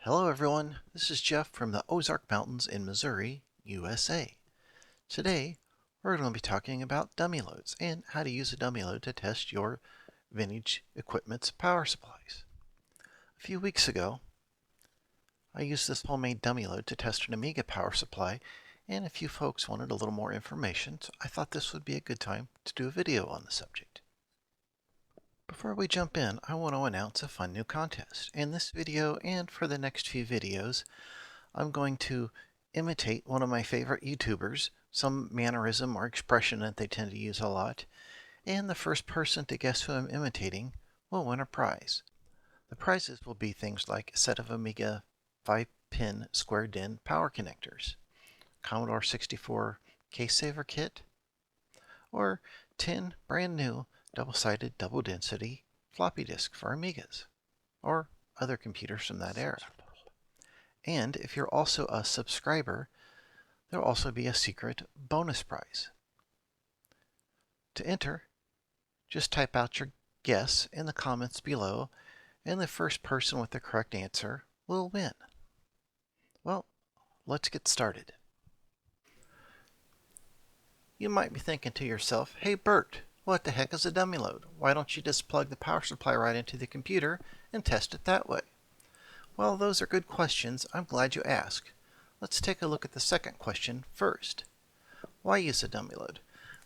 Hello everyone, this is Jeff from the Ozark Mountains in Missouri, USA. Today, we're going to be talking about dummy loads and how to use a dummy load to test your vintage equipment's power supplies. A few weeks ago, I used this homemade dummy load to test an Amiga power supply, and a few folks wanted a little more information, so I thought this would be a good time to do a video on the subject. Before we jump in, I want to announce a fun new contest. In this video and for the next few videos, I'm going to imitate one of my favorite YouTubers, some mannerism or expression that they tend to use a lot, and the first person to guess who I'm imitating will win a prize. The prizes will be things like a set of Amiga 5-pin square-DIN power connectors, Commodore 64 case saver kit, or 10 brand new double-sided, double-density floppy disk for Amigas, or other computers from that era. And if you're also a subscriber, there'll also be a secret bonus prize. To enter, just type out your guess in the comments below, and the first person with the correct answer will win. Well, let's get started. You might be thinking to yourself, "Hey Bert, what the heck is a dummy load? Why don't you just plug the power supply right into the computer and test it that way?" Well, those are good questions. I'm glad you asked. Let's take a look at the second question first. Why use a dummy load?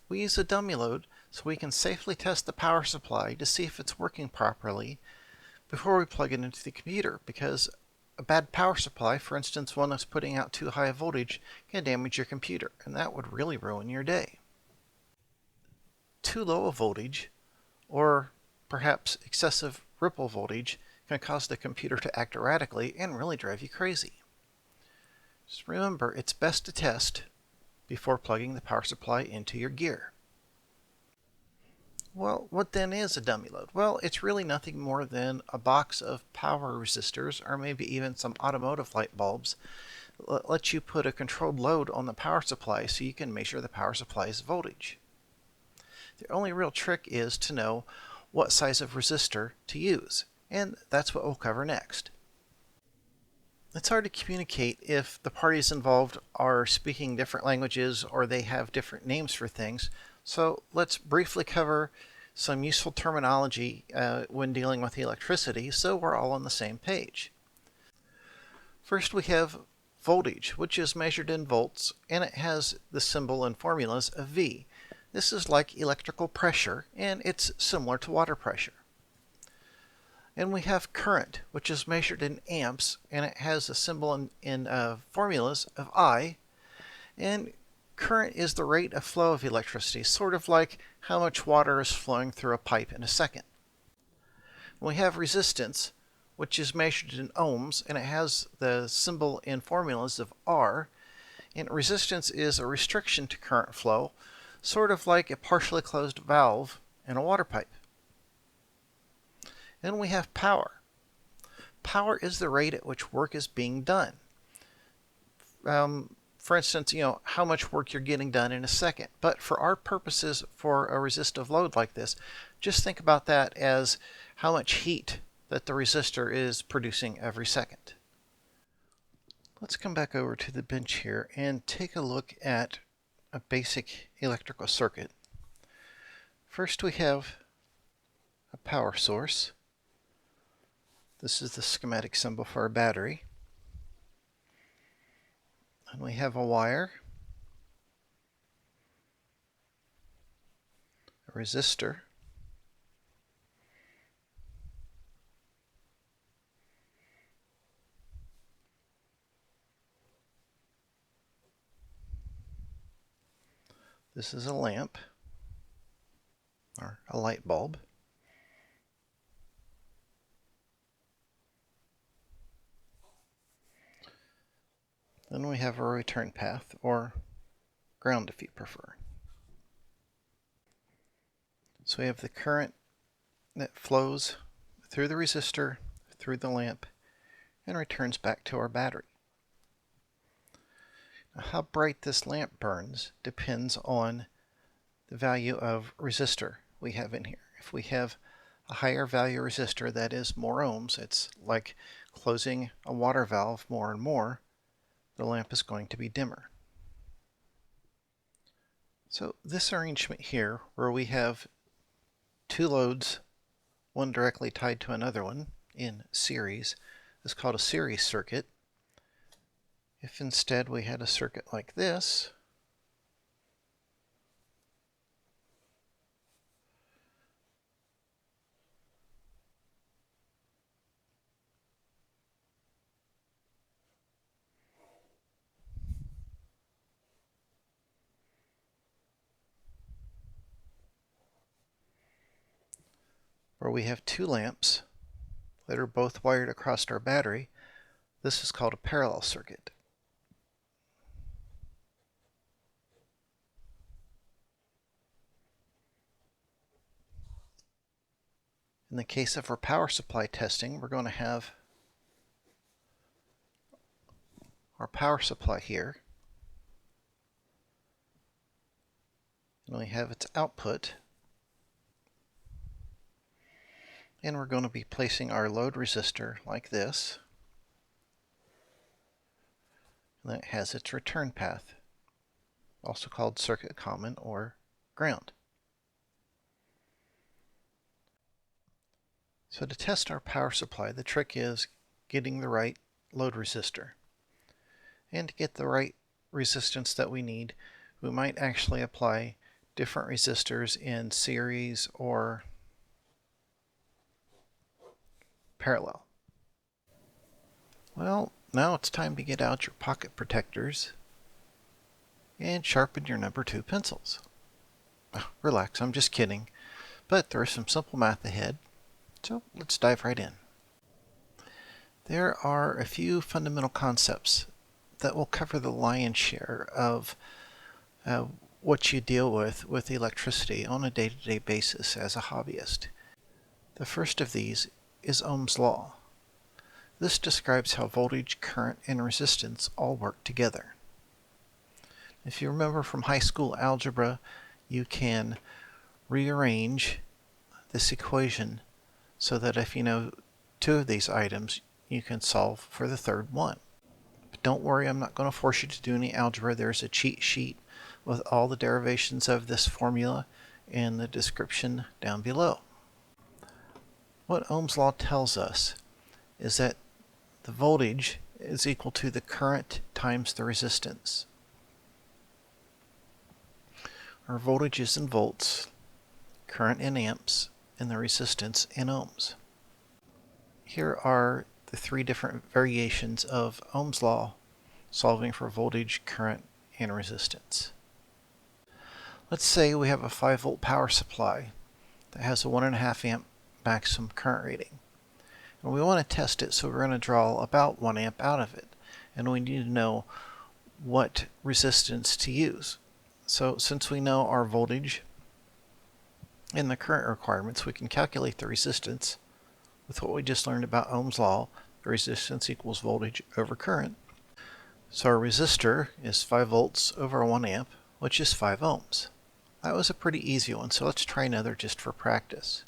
We use a dummy load so we can safely test the power supply to see if it's working properly before we plug it into the computer, because a bad power supply, for instance one that's putting out too high a voltage, can damage your computer, and that would really ruin your day. Too low a voltage, or perhaps excessive ripple voltage, can cause the computer to act erratically and really drive you crazy. Just remember, it's best to test before plugging the power supply into your gear. Well, what then is a dummy load? Well, it's really nothing more than a box of power resistors, or maybe even some automotive light bulbs that let you put a controlled load on the power supply so you can measure the power supply's voltage. The only real trick is to know what size of resistor to use, and that's what we'll cover next. It's hard to communicate if the parties involved are speaking different languages or they have different names for things, so let's briefly cover some useful terminology when dealing with electricity so we're all on the same page. First we have voltage, which is measured in volts, and it has the symbol and formulas of V. This is like electrical pressure, and it's similar to water pressure. And we have current, which is measured in amps, and it has a symbol in formulas of I. And current is the rate of flow of electricity, sort of like how much water is flowing through a pipe in a second. We have resistance, which is measured in ohms, and it has the symbol in formulas of R. And resistance is a restriction to current flow, sort of like a partially closed valve in a water pipe. Then we have power. Power is the rate at which work is being done. For instance, how much work you're getting done in a second. But for our purposes, for a resistive load like this, just think about that as how much heat that the resistor is producing every second. Let's come back over to the bench here and take a look at a basic electrical circuit. First we have a power source. This is the schematic symbol for a battery. And we have a wire, a resistor, this is a lamp, or a light bulb. Then we have a return path, or ground if you prefer. So we have the current that flows through the resistor, through the lamp, and returns back to our battery. How bright this lamp burns depends on the value of resistor we have in here. If we have a higher value resistor, that is more ohms, it's like closing a water valve more and more, the lamp is going to be dimmer. So this arrangement here, where we have two loads, one directly tied to another one in series, is called a series circuit. If instead we had a circuit like this, where we have two lamps that are both wired across our battery, this is called a parallel circuit. In the case of our power supply testing, we're going to have our power supply here, and we have its output, and we're going to be placing our load resistor like this, and then it has its return path, also called circuit common or ground. So to test our power supply, the trick is getting the right load resistor. And to get the right resistance that we need, we might actually apply different resistors in series or parallel. Well, now it's time to get out your pocket protectors and sharpen your number 2 pencils. Relax, I'm just kidding, but there is some simple math ahead, so let's dive right in. There are a few fundamental concepts that will cover the lion's share of what you deal with electricity on a day-to-day basis as a hobbyist. The first of these is Ohm's Law. This describes how voltage, current, and resistance all work together. If you remember from high school algebra, you can rearrange this equation so that if you know two of these items, you can solve for the third one. But don't worry, I'm not going to force you to do any algebra. There's a cheat sheet with all the derivations of this formula in the description down below. What Ohm's law tells us is that the voltage is equal to the current times the resistance. Our voltage is in volts, current in amps, and the resistance in ohms. Here are the three different variations of Ohm's law solving for voltage, current, and resistance. Let's say we have a 5-volt power supply that has a 1.5 amp maximum current rating. And we want to test it, so we're going to draw about 1 amp out of it. And we need to know what resistance to use. So since we know our voltage and the current requirements, we can calculate the resistance with what we just learned about Ohm's law. The resistance equals voltage over current. So our resistor is 5 volts over 1 amp, which is 5 ohms. That was a pretty easy one, so let's try another just for practice.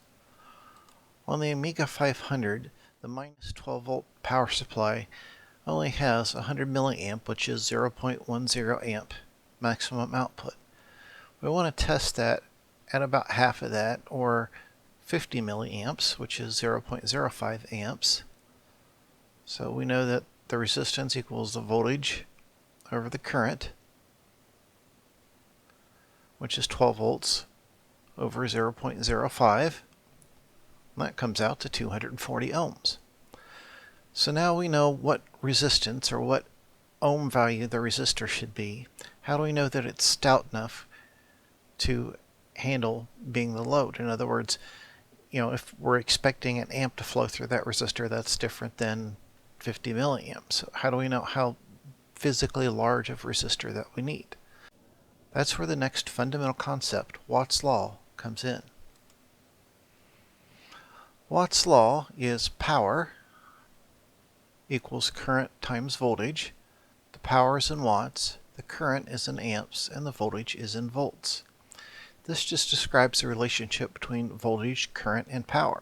On the Amiga 500, the minus 12 volt power supply only has 100 milliamp, which is 0.10 amp maximum output. We want to test that at about half of that, or 50 milliamps, which is 0.05 amps. So we know that the resistance equals the voltage over the current, which is 12 volts over 0.05. That comes out to 240 ohms. So now we know what resistance or what ohm value the resistor should be. How do we know that it's stout enough to handle being the load? In other words, if we're expecting an amp to flow through that resistor, that's different than 50 milliamps. How do we know how physically large of a resistor that we need? That's where the next fundamental concept, Watt's law, comes in. Watt's law is power equals current times voltage. The power is in watts, the current is in amps, and the voltage is in volts. This just describes the relationship between voltage, current, and power.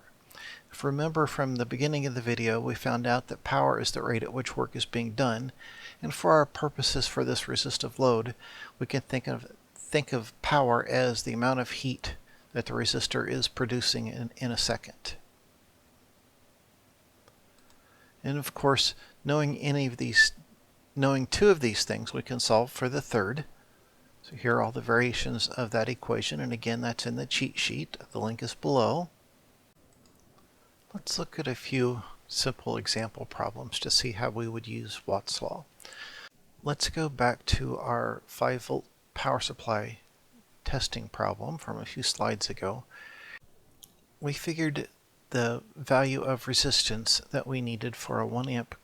If you remember from the beginning of the video, we found out that power is the rate at which work is being done, and for our purposes for this resistive load, we can think of power as the amount of heat that the resistor is producing in a second. And of course, knowing two of these things, we can solve for the third. So here are all the variations of that equation, and again, that's in the cheat sheet. The link is below. Let's look at a few simple example problems to see how we would use Watt's law. Let's go back to our 5-volt power supply testing problem from a few slides ago. We figured the value of resistance that we needed for a 1 amp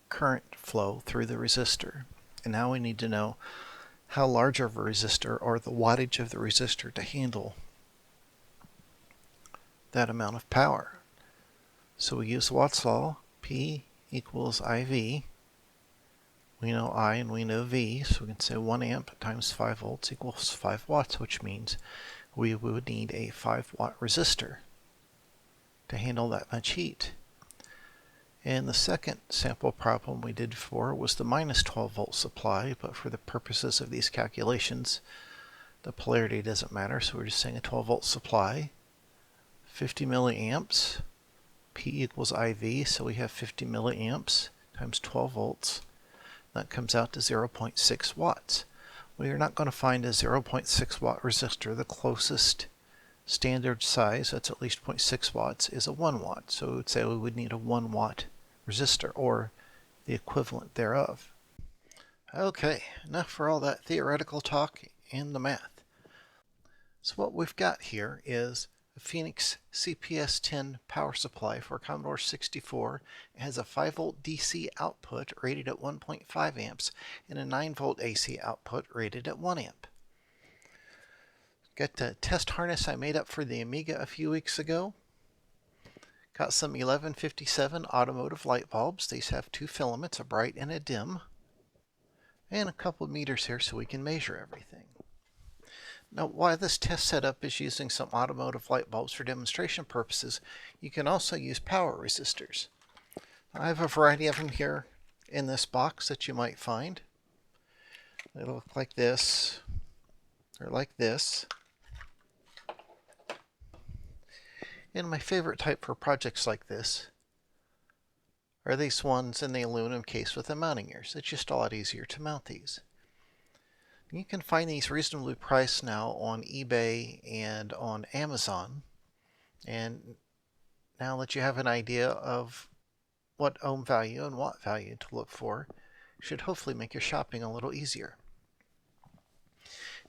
current flow through the resistor. And now we need to know how large of a resistor, or the wattage of the resistor, to handle that amount of power. So we use Watt's law. P equals IV. We know I and we know V, so we can say 1 amp times 5 volts equals 5 watts, which means we would need a 5-watt resistor to handle that much heat. And the second sample problem we did for was the minus 12-volt supply, but for the purposes of these calculations, the polarity doesn't matter, so we're just saying a 12-volt supply, 50 milliamps. P equals IV, so we have 50 milliamps times 12 volts. That comes out to 0.6 watts. We are not going to find a 0.6 watt resistor. The closest standard size, that's at least 0.6 watts, is a 1 watt. So we would say we would need a 1 watt resistor, or the equivalent thereof. Okay, enough for all that theoretical talk and the math. So what we've got here is a Phoenix CPS-10 power supply for Commodore 64. It has a 5-volt DC output rated at 1.5 amps and a 9-volt AC output rated at 1 amp. Got the test harness I made up for the Amiga a few weeks ago. Got some 1157 automotive light bulbs. These have 2 filaments, a bright and a dim. And a couple of meters here so we can measure everything. Now, while this test setup is using some automotive light bulbs for demonstration purposes, you can also use power resistors. I have a variety of them here in this box that you might find. They look like this, or like this. And my favorite type for projects like this are these ones in the aluminum case with the mounting ears. It's just a lot easier to mount these. You can find these reasonably priced now on eBay and on Amazon. And now that you have an idea of what ohm value and watt value to look for, should hopefully make your shopping a little easier.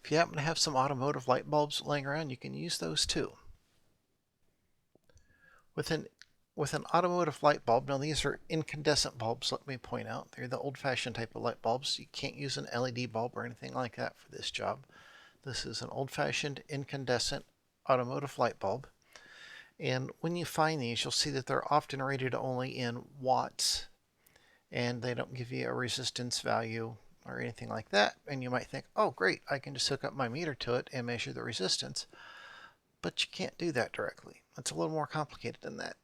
If you happen to have some automotive light bulbs laying around, you can use those too. With an automotive light bulb, now these are incandescent bulbs, let me point out. They're the old-fashioned type of light bulbs. You can't use an LED bulb or anything like that for this job. This is an old-fashioned incandescent automotive light bulb. And when you find these, you'll see that they're often rated only in watts, and they don't give you a resistance value or anything like that. And you might think, oh great, I can just hook up my meter to it and measure the resistance. But you can't do that directly. It's a little more complicated than that.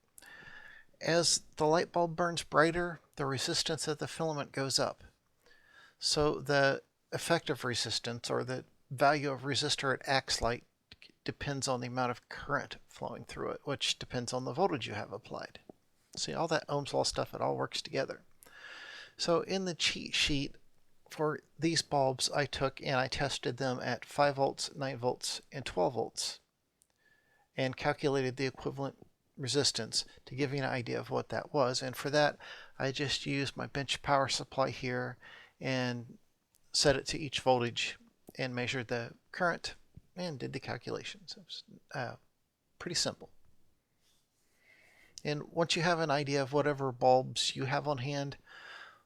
As the light bulb burns brighter, the resistance of the filament goes up. So the effective resistance, or the value of resistor it acts like, depends on the amount of current flowing through it, which depends on the voltage you have applied. See, all that Ohm's law stuff, it all works together. So in the cheat sheet for these bulbs, I took and I tested them at 5 volts, 9 volts, and 12 volts, and calculated the equivalent resistance to give you an idea of what that was. And for that, I just used my bench power supply here and set it to each voltage and measured the current and did the calculations. It was pretty simple. And once you have an idea of whatever bulbs you have on hand,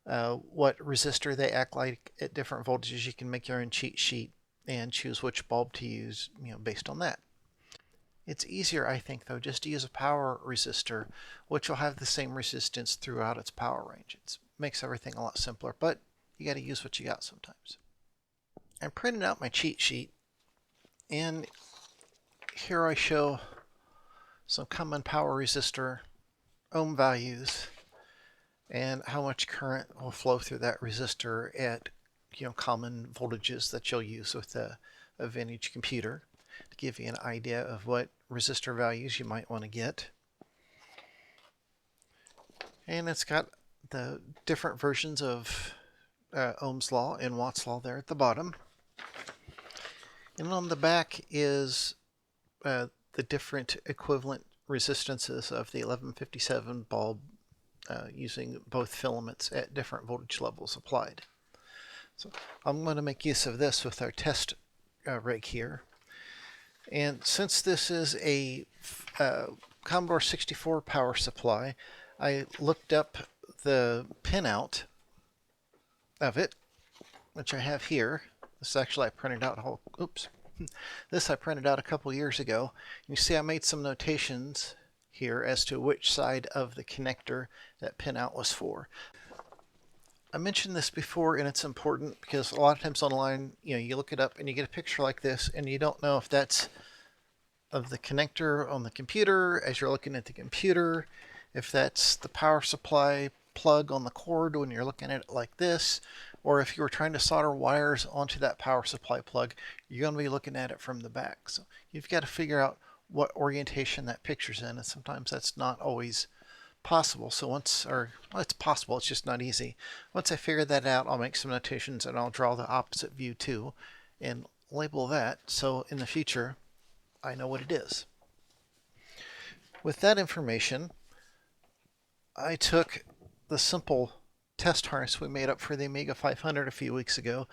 what resistor they act like at different voltages, you can make your own cheat sheet and choose which bulb to use, based on that. It's easier, I think, though, just to use a power resistor, which will have the same resistance throughout its power range. It makes everything a lot simpler, but you got to use what you got sometimes. I printed out my cheat sheet, and here I show some common power resistor ohm values and how much current will flow through that resistor at common voltages that you'll use with a vintage computer to give you an idea of what resistor values you might want to get. And it's got the different versions of Ohm's Law and Watt's Law there at the bottom. And on the back is the different equivalent resistances of the 1157 bulb using both filaments at different voltage levels applied. So I'm going to make use of this with our test rig here. And since this is a Commodore 64 power supply, I looked up the pinout of it, which I have here. This actually I printed out This I printed out a couple years ago. You see I made some notations here as to which side of the connector that pinout was for. I mentioned this before, and it's important because a lot of times online, you look it up and you get a picture like this and you don't know if that's of the connector on the computer as you're looking at the computer, if that's the power supply plug on the cord when you're looking at it like this, or if you were trying to solder wires onto that power supply plug, you're going to be looking at it from the back. So you've got to figure out what orientation that picture's in, and sometimes that's not always possible. So it's possible, it's just not easy. Once I figure that out, I'll make some notations and I'll draw the opposite view too and label that so in the future I know what it is. With that information, I took the simple test harness we made up for the Amiga 500 a few weeks ago,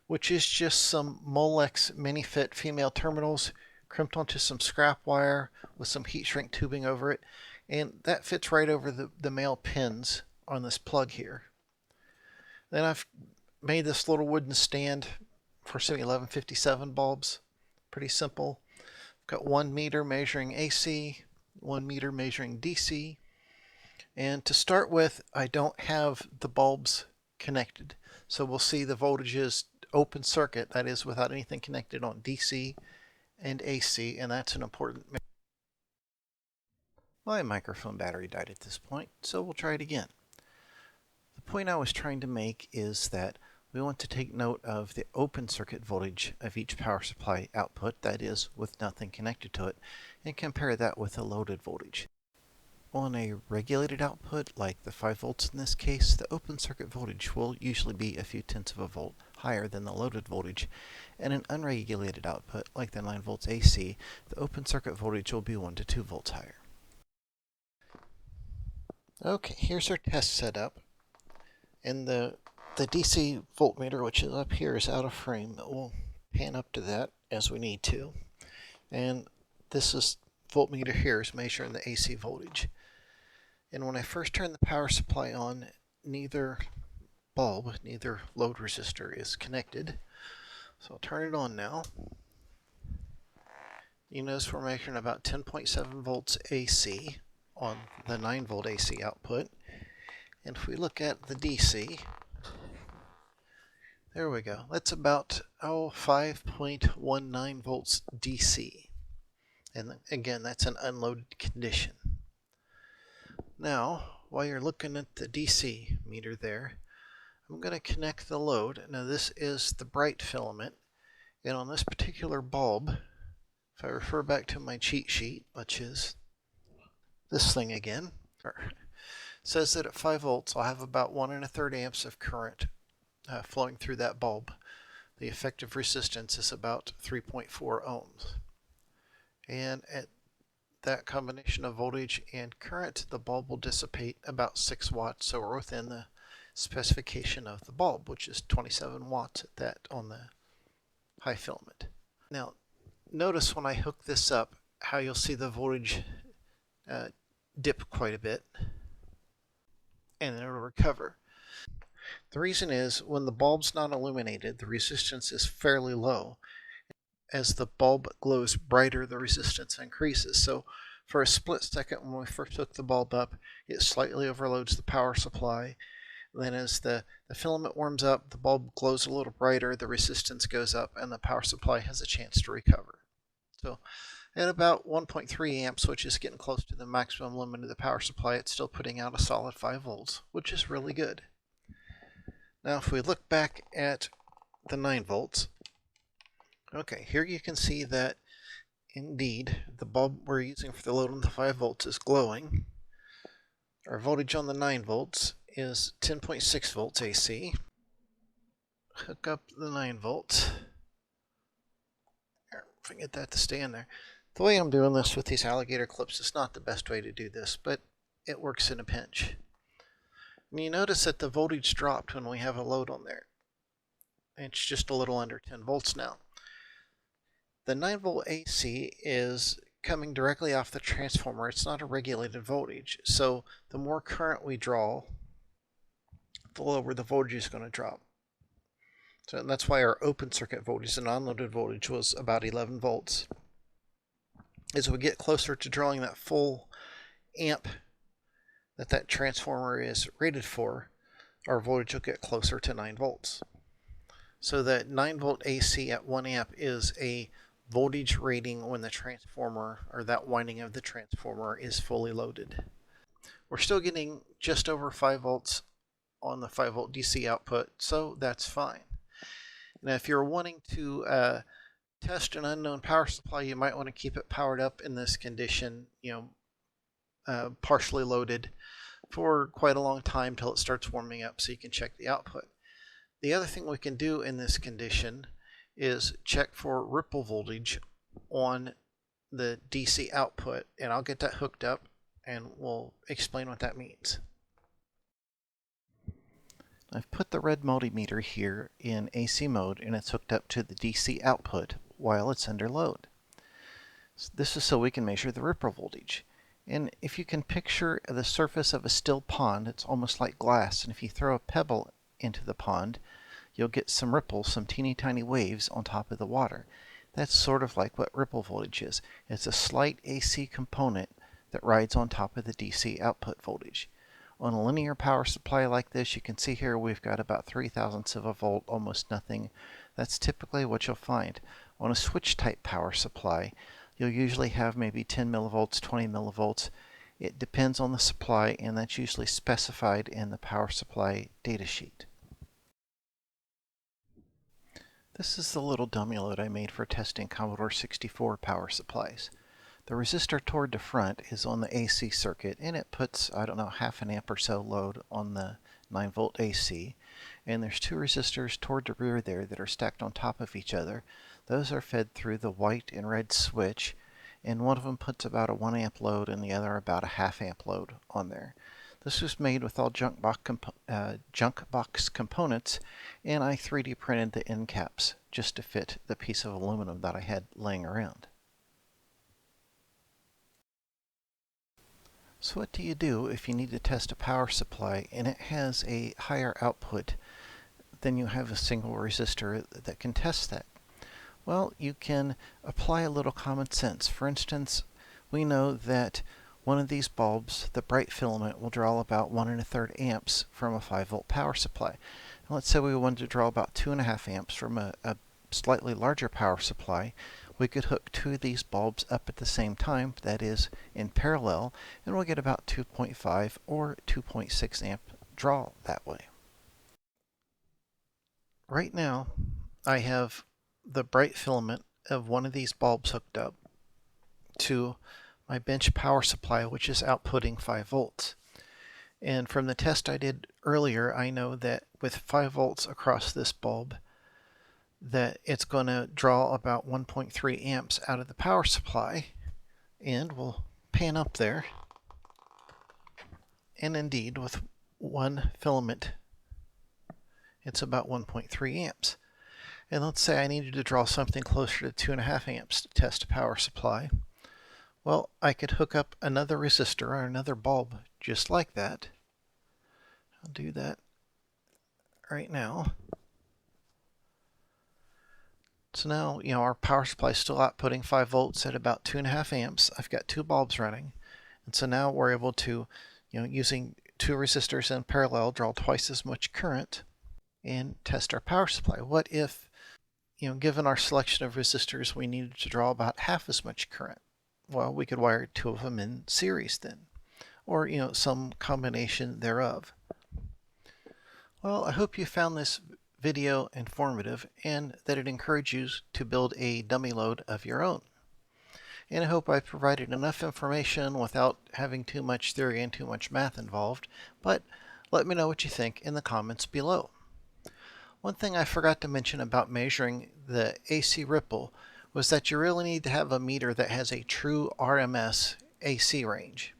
which is just some Molex mini-fit female terminals crimped onto some scrap wire with some heat shrink tubing over it, and that fits right over the male pins on this plug here. Then I've made this little wooden stand for some 1157 bulbs. Pretty simple. Got 1 meter measuring AC, 1 meter measuring DC. And to start with, I don't have the bulbs connected. So we'll see the voltages open circuit, that is without anything connected on DC and AC, and that's an important. My microphone battery died at this point, so we'll try it again. The point I was trying to make is that we want to take note of the open circuit voltage of each power supply output, that is, with nothing connected to it, and compare that with a loaded voltage. On a regulated output, like the 5 volts in this case, the open circuit voltage will usually be a few tenths of a volt higher than the loaded voltage. And an unregulated output, like the 9 volts AC, the open circuit voltage will be 1 to 2 volts higher. Okay, here's our test setup. And the DC voltmeter, which is up here, is out of frame. We'll pan up to that as we need to. And this voltmeter here is measuring the AC voltage. And when I first turn the power supply on, neither bulb, neither load resistor is connected. So I'll turn it on now. You notice we're measuring about 10.7 volts AC on the 9 volt AC output. And if we look at the DC, there we go. That's about 5.19 volts DC. And again, that's an unloaded condition. Now, while you're looking at the DC meter there, I'm going to connect the load. Now this is the bright filament, and on this particular bulb, if I refer back to my cheat sheet, which is this thing again, says that at 5 volts I'll have about 1 1/3 amps of current flowing through that bulb. The effective resistance is about 3.4 ohms. And at that combination of voltage and current, the bulb will dissipate about 6 watts, so we're within the specification of the bulb, which is 27 watts at that on the high filament. Now, notice when I hook this up how you'll see the voltage dip quite a bit, and then it'll recover. The reason is when the bulb's not illuminated, the resistance is fairly low. As the bulb glows brighter, the resistance increases. So for a split second when we first hook the bulb up, it slightly overloads the power supply. Then as the filament warms up, the bulb glows a little brighter, the resistance goes up, and the power supply has a chance to recover. So at about 1.3 amps, which is getting close to the maximum limit of the power supply, it's still putting out a solid 5 volts, which is really good. Now if we look back at the 9 volts, okay, here you can see that indeed the bulb we're using for the load on the 5 volts is glowing. Our voltage on the 9 volts is 10.6 volts AC. Hook up the 9 volts. If I get that to stay in there. The way I'm doing this with these alligator clips is not the best way to do this, but it works in a pinch. And you notice that the voltage dropped when we have a load on there. It's just a little under 10 volts now. The 9 volt AC is coming directly off the transformer. It's not a regulated voltage. So the more current we draw, the lower the voltage is going to drop. So that's why our open circuit voltage, the non-loaded voltage, was about 11 volts. As we get closer to drawing that full amp that transformer is rated for, our voltage will get closer to 9 volts. So that 9 volt AC at 1 amp is a voltage rating when the transformer, or that winding of the transformer, is fully loaded. We're still getting just over 5 volts on the 5 volt DC output, so that's fine. Now if you're wanting to test an unknown power supply, you might want to keep it powered up in this condition, partially loaded for quite a long time till it starts warming up so you can check the output. The other thing we can do in this condition is check for ripple voltage on the DC output, and I'll get that hooked up and we'll explain what that means. I've put the red multimeter here in AC mode and it's hooked up to the DC output while it's under load. This is so we can measure the ripple voltage. And if you can picture the surface of a still pond, it's almost like glass, and if you throw a pebble into the pond, you'll get some ripples, some teeny tiny waves on top of the water. That's sort of like what ripple voltage is. It's a slight AC component that rides on top of the DC output voltage. On a linear power supply like this, you can see here we've got about 0.003 of a volt, almost nothing. That's typically what you'll find. On a switch type power supply, you'll usually have maybe 10 millivolts, 20 millivolts. It depends on the supply, and that's usually specified in the power supply datasheet. This is the little dummy load I made for testing Commodore 64 power supplies. The resistor toward the front is on the AC circuit, and it puts, I don't know, half an amp or so load on the 9 volt AC. And there's 2 resistors toward the rear there that are stacked on top of each other. Those are fed through the white and red switch, and one of them puts about a 1 amp load and the other about a half amp load on there. This was made with all junk box components, and I 3D printed the end caps just to fit the piece of aluminum that I had laying around. So what do you do if you need to test a power supply and it has a higher output than you have a single resistor that can test that? Well, you can apply a little common sense. For instance, we know that one of these bulbs, the bright filament, will draw about 1 1/3 amps from a 5 volt power supply. And let's say we wanted to draw about 2.5 amps from a slightly larger power supply. We could hook 2 of these bulbs up at the same time, that is, in parallel, and we'll get about 2.5 or 2.6 amp draw that way. Right now, I have the bright filament of one of these bulbs hooked up to my bench power supply, which is outputting 5 volts. And from the test I did earlier, I know that with 5 volts across this bulb, that it's going to draw about 1.3 amps out of the power supply. And we'll pan up there. And indeed, with one filament, it's about 1.3 amps. And let's say I needed to draw something closer to 2.5 amps to test a power supply. Well, I could hook up another resistor or another bulb just like that. I'll do that right now. So now, our power supply is still outputting 5 volts at about 2.5 amps. I've got 2 bulbs running. And so now we're able to, using two resistors in parallel draw twice as much current and test our power supply. What if, given our selection of resistors, we needed to draw about half as much current? Well, we could wire two of them in series then, or some combination thereof. Well, I hope you found this video informative and that it encouraged you to build a dummy load of your own. And I hope I provided enough information without having too much theory and too much math involved, but let me know what you think in the comments below. One thing I forgot to mention about measuring the AC ripple was that you really need to have a meter that has a true RMS AC range.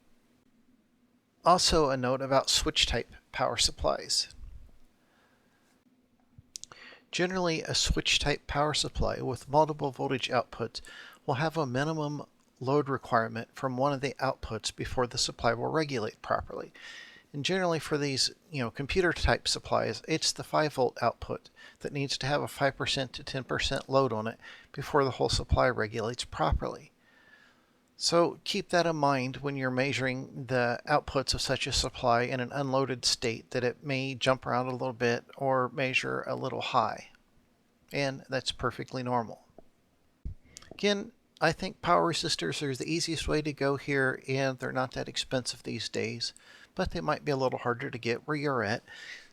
Also, a note about switch type power supplies. Generally, a switch type power supply with multiple voltage outputs will have a minimum load requirement from one of the outputs before the supply will regulate properly. And generally for these, computer type supplies, it's the 5-volt output that needs to have a 5% to 10% load on it before the whole supply regulates properly. So keep that in mind when you're measuring the outputs of such a supply in an unloaded state, that it may jump around a little bit or measure a little high. And that's perfectly normal. Again, I think power resistors are the easiest way to go here, and they're not that expensive these days, but they might be a little harder to get where you're at.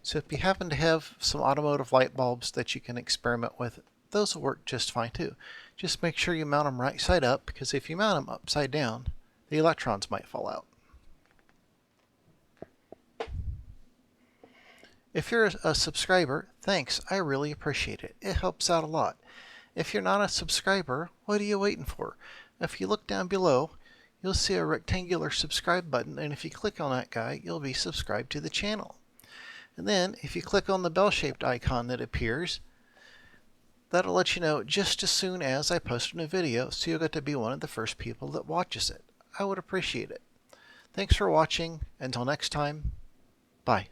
So if you happen to have some automotive light bulbs that you can experiment with, those will work just fine too. Just make sure you mount them right side up, because if you mount them upside down, the electrons might fall out. If you're a subscriber, thanks, I really appreciate it. It helps out a lot. If you're not a subscriber, what are you waiting for? If you look down below, you'll see a rectangular subscribe button, and if you click on that guy, you'll be subscribed to the channel. And then if you click on the bell-shaped icon that appears, that'll let you know just as soon as I post a new video, so you'll get to be one of the first people that watches it. I would appreciate it. Thanks for watching. Until next time, bye.